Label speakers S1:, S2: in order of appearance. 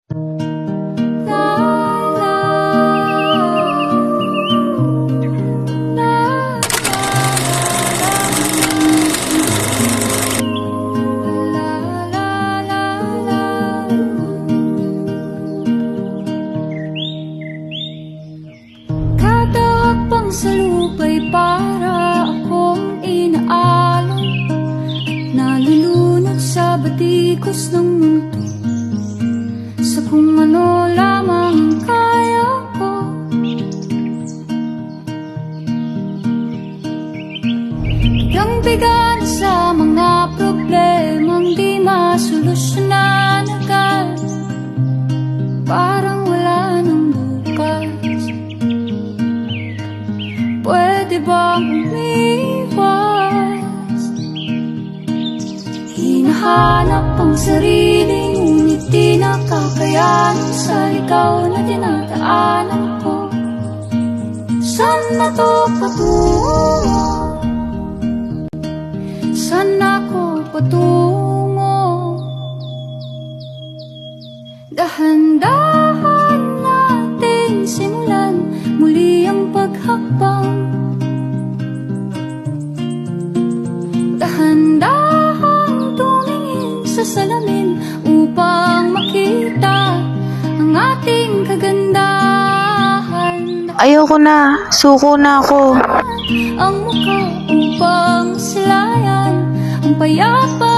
S1: Sa lupa'y para akong inaalon at nalulunod sa batikos ng mundo, sa kung ano lamang kaya ko. Bigang-bigan sa mga problemang di masolusyonan agad, parang wala nang bukas. Pwede bang umiwas? Hinahanap ang sarili, ngunit di nakakayanan sa ligaw na dinadaanan ko. Saan na to patungo? Saan ako patungo? Dahan-dahan natin simulan muli ang paghakbang. Dahan-dahan tumingin sa salamin upang makita ang ating kagandahan.
S2: Ayoko na, suko na ako.
S1: Ang mukha upang silayan ang payapa